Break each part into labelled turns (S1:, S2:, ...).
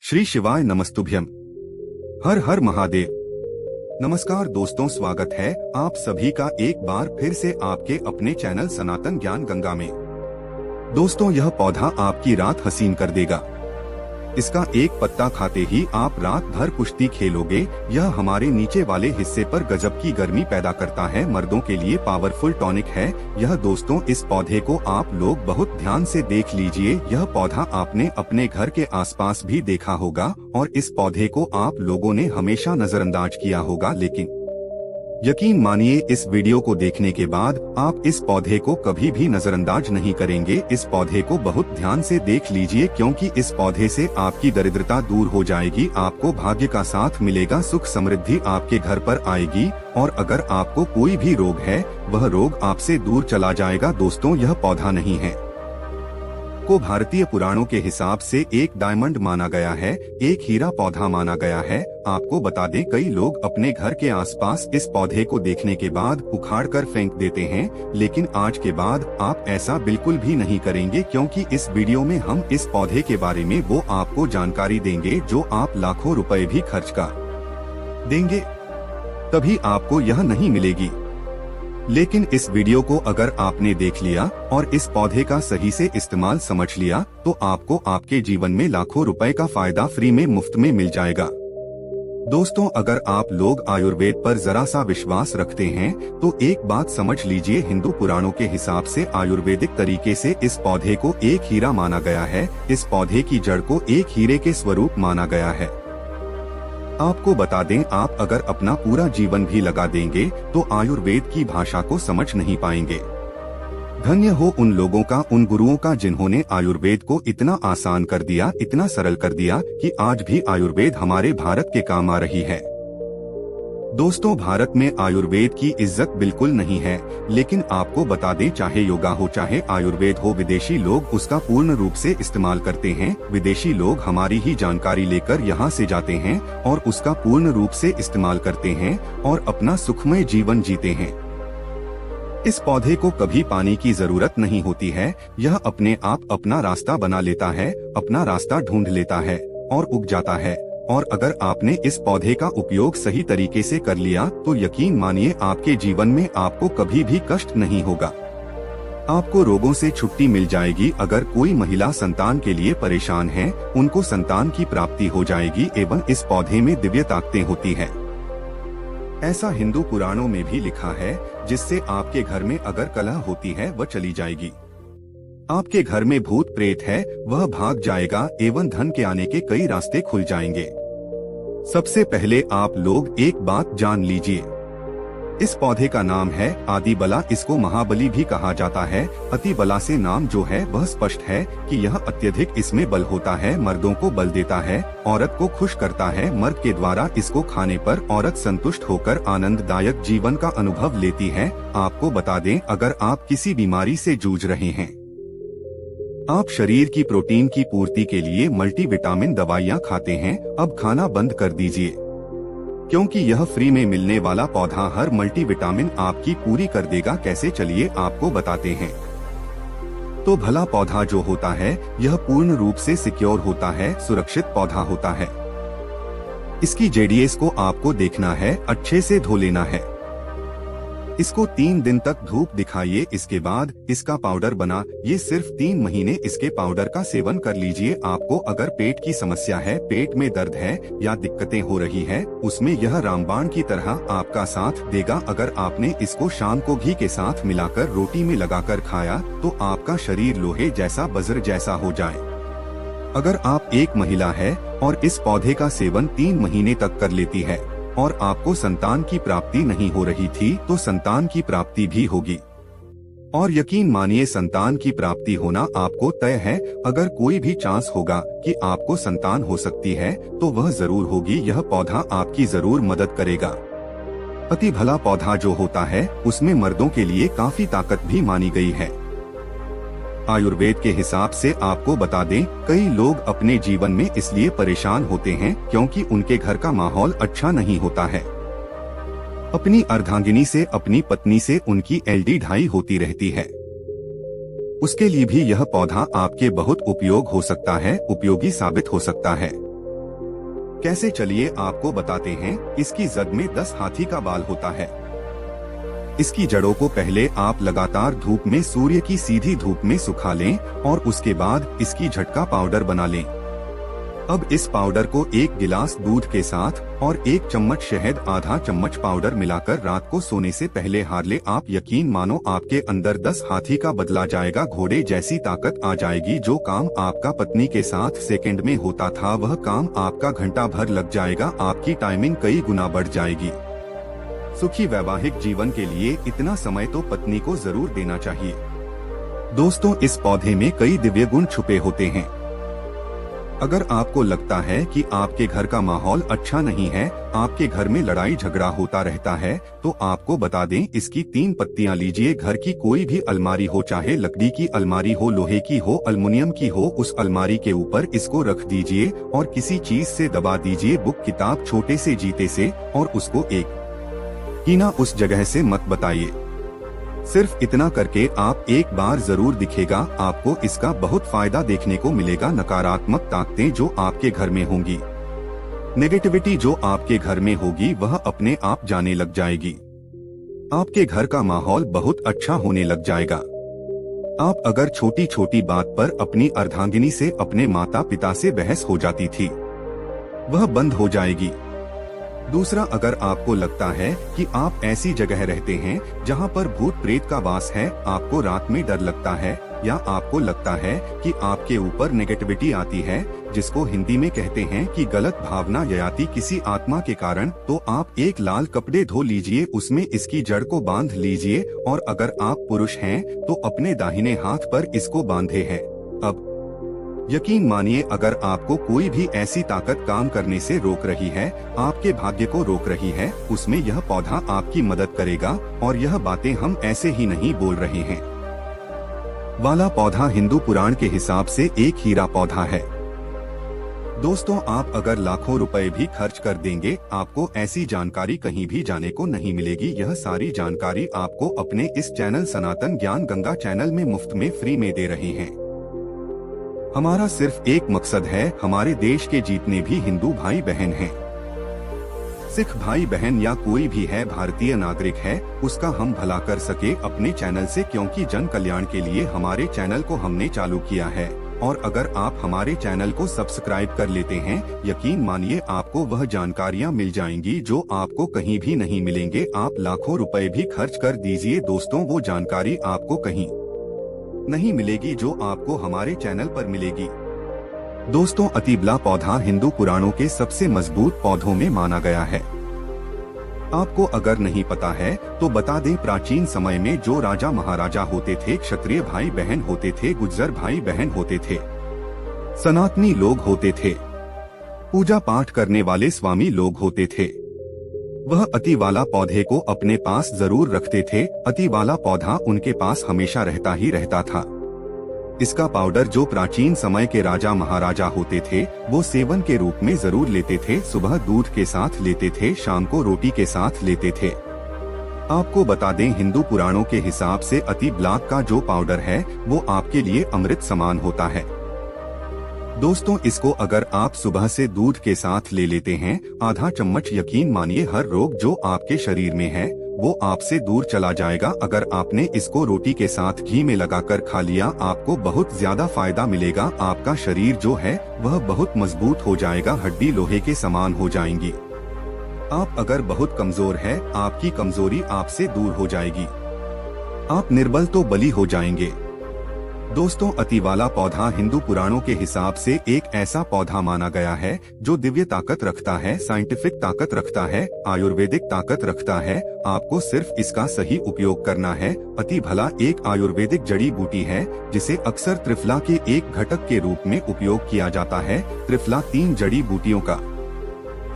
S1: श्री शिवाय नमस्तुभ्यम। हर हर महादेव। नमस्कार दोस्तों, स्वागत है आप सभी का एक बार फिर से आपके अपने चैनल सनातन ज्ञान गंगा में। दोस्तों, यह पौधा आपकी रात हसीन कर देगा। इसका एक पत्ता खाते ही आप रात भर कुश्ती खेलोगे। यह हमारे नीचे वाले हिस्से पर गजब की गर्मी पैदा करता है। मर्दों के लिए पावरफुल टॉनिक है यह। दोस्तों, इस पौधे को आप लोग बहुत ध्यान से देख लीजिए। यह पौधा आपने अपने घर के आसपास भी देखा होगा और इस पौधे को आप लोगों ने हमेशा नजरअंदाज किया होगा, लेकिन यकीन मानिए इस वीडियो को देखने के बाद आप इस पौधे को कभी भी नजरअंदाज नहीं करेंगे। इस पौधे को बहुत ध्यान से देख लीजिए, क्योंकि इस पौधे से आपकी दरिद्रता दूर हो जाएगी। आपको भाग्य का साथ मिलेगा, सुख समृद्धि आपके घर पर आएगी और अगर आपको कोई भी रोग है वह रोग आपसे दूर चला जाएगा। दोस्तों, यह पौधा नहीं है को भारतीय पुराणों के हिसाब से एक डायमंड माना गया है, एक हीरा पौधा माना गया है। आपको बता दें, कई लोग अपने घर के आसपास इस पौधे को देखने के बाद उखाड़कर फेंक देते हैं, लेकिन आज के बाद आप ऐसा बिल्कुल भी नहीं करेंगे, क्योंकि इस वीडियो में हम इस पौधे के बारे में वो आपको जानकारी देंगे जो आप लाखों रुपए भी खर्च कर देंगे तभी आपको यह नहीं मिलेगी। लेकिन इस वीडियो को अगर आपने देख लिया और इस पौधे का सही से इस्तेमाल समझ लिया तो आपको आपके जीवन में लाखों रुपए का फायदा फ्री में मुफ्त में मिल जाएगा। दोस्तों, अगर आप लोग आयुर्वेद पर जरा सा विश्वास रखते हैं तो एक बात समझ लीजिए, हिंदू पुराणों के हिसाब से आयुर्वेदिक तरीके से इस पौधे को एक हीरा माना गया है। इस पौधे की जड़ को एक हीरे के स्वरूप माना गया है। आपको बता दें, आप अगर अपना पूरा जीवन भी लगा देंगे तो आयुर्वेद की भाषा को समझ नहीं पाएंगे। धन्य हो उन लोगों का, उन गुरुओं का जिन्होंने आयुर्वेद को इतना आसान कर दिया, इतना सरल कर दिया कि आज भी आयुर्वेद हमारे भारत के काम आ रही है। दोस्तों, भारत में आयुर्वेद की इज्जत बिल्कुल नहीं है, लेकिन आपको बता दें, चाहे योगा हो चाहे आयुर्वेद हो, विदेशी लोग उसका पूर्ण रूप से इस्तेमाल करते हैं। विदेशी लोग हमारी ही जानकारी लेकर यहाँ से जाते हैं और उसका पूर्ण रूप से इस्तेमाल करते हैं और अपना सुखमय जीवन जीते हैं। इस पौधे को कभी पानी की जरूरत नहीं होती है। यह अपने आप अपना रास्ता बना लेता है, अपना रास्ता ढूंढ लेता है और उग जाता है। और अगर आपने इस पौधे का उपयोग सही तरीके से कर लिया तो यकीन मानिए आपके जीवन में आपको कभी भी कष्ट नहीं होगा। आपको रोगों से छुट्टी मिल जाएगी। अगर कोई महिला संतान के लिए परेशान है, उनको संतान की प्राप्ति हो जाएगी एवं इस पौधे में दिव्य ताकतें होती है। ऐसा हिंदू पुराणों में भी लिखा है, जिससे आपके घर में अगर कलह होती है वह चली जाएगी। आपके घर में भूत प्रेत है वह भाग जाएगा एवं धन के आने के कई रास्ते खुल जाएंगे। सबसे पहले आप लोग एक बात जान लीजिए, इस पौधे का नाम है आदिबला। इसको महाबली भी कहा जाता है। अतिबला से नाम जो है वह स्पष्ट है कि यह अत्यधिक इसमें बल होता है, मर्दों को बल देता है, औरत को खुश करता है। मर्द के द्वारा इसको खाने पर औरत संतुष्ट होकर आनंददायक जीवन का अनुभव लेती है। आपको बता दें, अगर आप किसी बीमारी से जूझ रहे हैं, आप शरीर की प्रोटीन की पूर्ति के लिए मल्टीविटामिन दवाइयाँ खाते हैं, अब खाना बंद कर दीजिए, क्योंकि यह फ्री में मिलने वाला पौधा हर मल्टीविटामिन आपकी पूरी कर देगा। कैसे, चलिए आपको बताते हैं। तो भला पौधा जो होता है यह पूर्ण रूप से सिक्योर होता है, सुरक्षित पौधा होता है। इसकी जेडीएस को आपको देखना है, अच्छे से धो लेना है। इसको 3 दिन तक धूप दिखाइए, इसके बाद इसका पाउडर बना। ये सिर्फ 3 महीने इसके पाउडर का सेवन कर लीजिए। आपको अगर पेट की समस्या है, पेट में दर्द है या दिक्कतें हो रही है, उसमें यह रामबाण की तरह आपका साथ देगा। अगर आपने इसको शाम को घी के साथ मिलाकर रोटी में लगाकर खाया तो आपका शरीर लोहे जैसा, वज्र जैसा हो जाए। अगर आप एक महिला है और इस पौधे का सेवन 3 महीने तक कर लेती है और आपको संतान की प्राप्ति नहीं हो रही थी तो संतान की प्राप्ति भी होगी। और यकीन मानिए, संतान की प्राप्ति होना आपको तय है। अगर कोई भी चांस होगा कि आपको संतान हो सकती है तो वह जरूर होगी। यह पौधा आपकी जरूर मदद करेगा। अति भला पौधा जो होता है उसमें मर्दों के लिए काफी ताकत भी मानी गई है। आयुर्वेद के हिसाब से आपको बता दें, कई लोग अपने जीवन में इसलिए परेशान होते हैं क्योंकि उनके घर का माहौल अच्छा नहीं होता है। अपनी अर्धांगिनी से, अपनी पत्नी से उनकी एलडी ढाई होती रहती है। उसके लिए भी यह पौधा आपके बहुत उपयोग हो सकता है, उपयोगी साबित हो सकता है। कैसे, चलिए आपको बताते हैं। इसकी जद में 10 हाथी का बाल होता है। इसकी जड़ों को पहले आप लगातार धूप में, सूर्य की सीधी धूप में सुखा लें और उसके बाद इसकी झटका पाउडर बना लें। अब इस पाउडर को 1 गिलास दूध के साथ और 1 चम्मच शहद, आधा चम्मच पाउडर मिलाकर रात को सोने से पहले हार ले। आप यकीन मानो आपके अंदर 10 हाथी का बदला जाएगा, घोड़े जैसी ताकत आ जाएगी। जो काम आपका पत्नी के साथ सेकंड में होता था, वह काम आपका घंटा भर लग जाएगा। आपकी टाइमिंग कई गुना बढ़ जाएगी। सुखी वैवाहिक जीवन के लिए इतना समय तो पत्नी को जरूर देना चाहिए। दोस्तों, इस पौधे में कई दिव्य गुण छुपे होते हैं। अगर आपको लगता है कि आपके घर का माहौल अच्छा नहीं है, आपके घर में लड़ाई झगड़ा होता रहता है, तो आपको बता दें, इसकी 3 पत्तियां लीजिए। घर की कोई भी अलमारी हो, चाहे लकड़ी की अलमारी हो, लोहे की हो, अल्युमिनियम की हो, उस अलमारी के ऊपर इसको रख दीजिए और किसी चीज से दबा दीजिए, बुक, किताब, छोटे से जीते से, और उसको एक कीना उस जगह से मत बताइए। सिर्फ इतना करके आप एक बार जरूर दिखेगा, आपको इसका बहुत फायदा देखने को मिलेगा। नकारात्मक ताकतें जो आपके घर में होंगी, नेगेटिविटी जो आपके घर में होगी, वह अपने आप जाने लग जाएगी। आपके घर का माहौल बहुत अच्छा होने लग जाएगा। आप अगर छोटी छोटी बात पर अपनी अर्धांगिनी से, अपने माता पिता से बहस हो जाती थी, वह बंद हो जाएगी। दूसरा, अगर आपको लगता है कि आप ऐसी जगह रहते हैं जहां पर भूत प्रेत का वास है, आपको रात में डर लगता है, या आपको लगता है कि आपके ऊपर नेगेटिविटी आती है, जिसको हिंदी में कहते हैं कि गलत भावना याति किसी आत्मा के कारण, तो आप एक लाल कपड़े धो लीजिए, उसमें इसकी जड़ को बांध लीजिए, और अगर आप पुरुष हैं तो अपने दाहिने हाथ पर इसको बांधे है। अब यकीन मानिए, अगर आपको कोई भी ऐसी ताकत काम करने से रोक रही है, आपके भाग्य को रोक रही है, उसमें यह पौधा आपकी मदद करेगा। और यह बातें हम ऐसे ही नहीं बोल रहे हैं। वाला पौधा हिंदू पुराण के हिसाब से एक हीरा पौधा है। दोस्तों, आप अगर लाखों रुपए भी खर्च कर देंगे, आपको ऐसी जानकारी कहीं भी जाने को नहीं मिलेगी। यह सारी जानकारी आपको अपने इस चैनल सनातन ज्ञान गंगा चैनल में मुफ्त में फ्री में दे रहे हैं। हमारा सिर्फ एक मकसद है, हमारे देश के जितने भी हिंदू भाई बहन हैं, सिख भाई बहन या कोई भी है भारतीय नागरिक है, उसका हम भला कर सके अपने चैनल से, क्योंकि जन कल्याण के लिए हमारे चैनल को हमने चालू किया है। और अगर आप हमारे चैनल को सब्सक्राइब कर लेते हैं, यकीन मानिए आपको वह जानकारियां मिल जाएंगी जो आपको कहीं भी नहीं मिलेंगे। आप लाखों रुपए भी खर्च कर दीजिए दोस्तों, वो जानकारी आपको कहीं नहीं मिलेगी जो आपको हमारे चैनल पर मिलेगी। दोस्तों, अतिबला पौधा हिंदू पुराणों के सबसे मजबूत पौधों में माना गया है। आपको अगर नहीं पता है तो बता दें, प्राचीन समय में जो राजा महाराजा होते थे, क्षत्रिय भाई बहन होते थे, गुर्जर भाई बहन होते थे, सनातनी लोग होते थे, पूजा पाठ करने वाले स्वामी लोग होते थे, वह अति वाला पौधे को अपने पास जरूर रखते थे। अति वाला पौधा उनके पास हमेशा रहता ही रहता था। इसका पाउडर जो प्राचीन समय के राजा महाराजा होते थे, वो सेवन के रूप में जरूर लेते थे। सुबह दूध के साथ लेते थे, शाम को रोटी के साथ लेते थे। आपको बता दें, हिंदू पुराणों के हिसाब से अति ब्लाक का जो पाउडर है, वो आपके लिए अमृत समान होता है। दोस्तों, इसको अगर आप सुबह से दूध के साथ ले लेते हैं, आधा चम्मच, यकीन मानिए हर रोग जो आपके शरीर में है वो आपसे दूर चला जाएगा। अगर आपने इसको रोटी के साथ घी में लगाकर खा लिया, आपको बहुत ज्यादा फायदा मिलेगा। आपका शरीर जो है वह बहुत मजबूत हो जाएगा, हड्डी लोहे के समान हो जाएंगी। आप अगर बहुत कमजोर है, आपकी कमजोरी आपसे दूर हो जाएगी। आप निर्बल तो बली हो जाएंगे। दोस्तों, अति वाला पौधा हिंदू पुराणों के हिसाब से एक ऐसा पौधा माना गया है जो दिव्य ताकत रखता है, साइंटिफिक ताकत रखता है, आयुर्वेदिक ताकत रखता है। आपको सिर्फ इसका सही उपयोग करना है। अति भला एक आयुर्वेदिक जड़ी बूटी है जिसे अक्सर त्रिफला के एक घटक के रूप में उपयोग किया जाता है। त्रिफला 3 जड़ी बूटियों का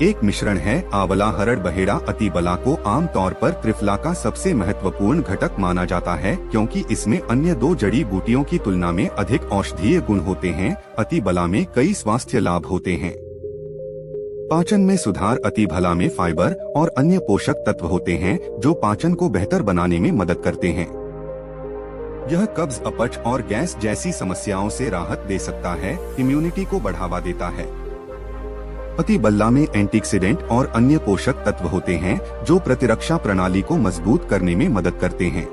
S1: एक मिश्रण है। आंवला, हरड़, बहेड़ा, अति बला को आमतौर पर त्रिफला का सबसे महत्वपूर्ण घटक माना जाता है, क्योंकि इसमें अन्य 2 जड़ी बूटियों की तुलना में अधिक औषधीय गुण होते हैं। अति बला में कई स्वास्थ्य लाभ होते हैं। पाचन में सुधार, अति भला में फाइबर और अन्य पोषक तत्व होते हैं जो पाचन को बेहतर बनाने में मदद करते हैं। यह कब्ज, अपच और गैस जैसी समस्याओं से राहत दे सकता है, इम्यूनिटी को बढ़ावा देता है। अति बल्ला में एंटीऑक्सीडेंट और अन्य पोषक तत्व होते हैं जो प्रतिरक्षा प्रणाली को मजबूत करने में मदद करते हैं।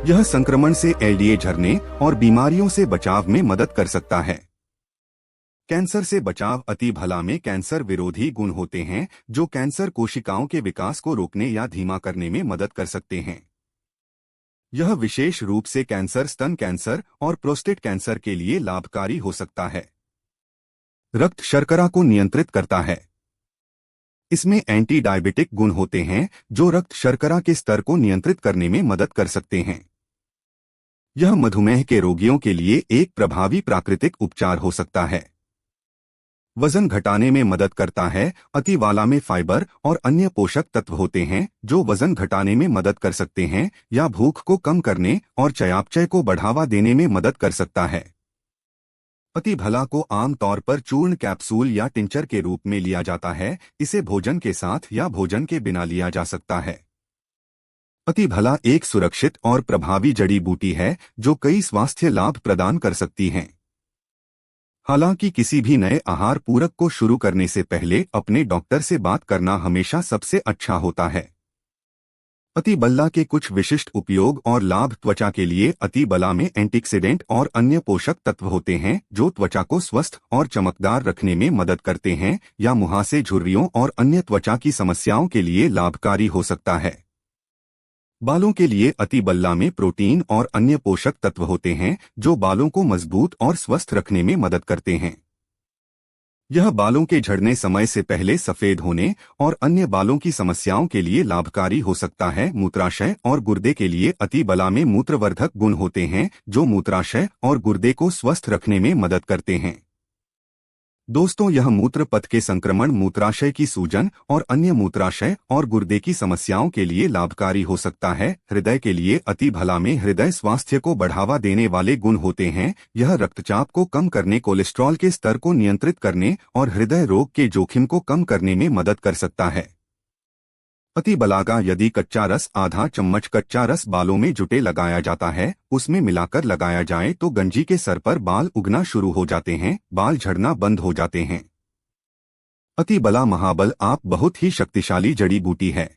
S1: यह संक्रमण से एलडीए झरने और बीमारियों से बचाव में मदद कर सकता है। कैंसर से बचाव। अति भला में कैंसर विरोधी गुण होते हैं जो कैंसर कोशिकाओं के विकास को रोकने या धीमा करने में मदद कर सकते हैं। यह विशेष रूप से कैंसर, स्तन कैंसर और प्रोस्टेट कैंसर के लिए लाभकारी हो सकता है। रक्त शर्करा को नियंत्रित करता है। इसमें एंटी डायबिटिक गुण होते हैं जो रक्त शर्करा के स्तर को नियंत्रित करने में मदद कर सकते हैं। यह मधुमेह के रोगियों के लिए एक प्रभावी प्राकृतिक उपचार हो सकता है। वजन घटाने में मदद करता है। अति वाला में फाइबर और अन्य पोषक तत्व होते हैं जो वजन घटाने में मदद कर सकते हैं या भूख को कम करने और चयापचय को बढ़ावा देने में मदद कर सकता है। अति भला को आमतौर पर चूर्ण, कैप्सूल या टिंचर के रूप में लिया जाता है। इसे भोजन के साथ या भोजन के बिना लिया जा सकता है। अति भला एक सुरक्षित और प्रभावी जड़ी बूटी है जो कई स्वास्थ्य लाभ प्रदान कर सकती हैं। हालांकि किसी भी नए आहार पूरक को शुरू करने से पहले अपने डॉक्टर से बात करना हमेशा सबसे अच्छा होता है। अति बल्ला के कुछ विशिष्ट उपयोग और लाभ। त्वचा के लिए अति बला में एंटीऑक्सीडेंट और अन्य पोषक तत्व होते हैं जो त्वचा को स्वस्थ और चमकदार रखने में मदद करते हैं या मुहासे, झुर्रियों और अन्य त्वचा की समस्याओं के लिए लाभकारी हो सकता है। बालों के लिए अति बल्ला में प्रोटीन और अन्य पोषक तत्व होते हैं जो बालों को मजबूत और स्वस्थ रखने में मदद करते हैं। यह बालों के झड़ने, समय से पहले सफेद होने और अन्य बालों की समस्याओं के लिए लाभकारी हो सकता है। मूत्राशय और गुर्दे के लिए अति बला में मूत्रवर्धक गुण होते हैं जो मूत्राशय और गुर्दे को स्वस्थ रखने में मदद करते हैं। दोस्तों, यह मूत्र पथ के संक्रमण, मूत्राशय की सूजन और अन्य मूत्राशय और गुर्दे की समस्याओं के लिए लाभकारी हो सकता है। हृदय के लिए अति भला में हृदय स्वास्थ्य को बढ़ावा देने वाले गुण होते हैं। यह रक्तचाप को कम करने, कोलेस्ट्रॉल के स्तर को नियंत्रित करने और हृदय रोग के जोखिम को कम करने में मदद कर सकता है। अति बला का यदि कच्चा रस, आधा चम्मच कच्चा रस बालों में जुटे लगाया जाता है, उसमें मिलाकर लगाया जाए तो गंजी के सर पर बाल उगना शुरू हो जाते हैं, बाल झड़ना बंद हो जाते हैं। अति बला महाबल आप बहुत ही शक्तिशाली जड़ी बूटी है।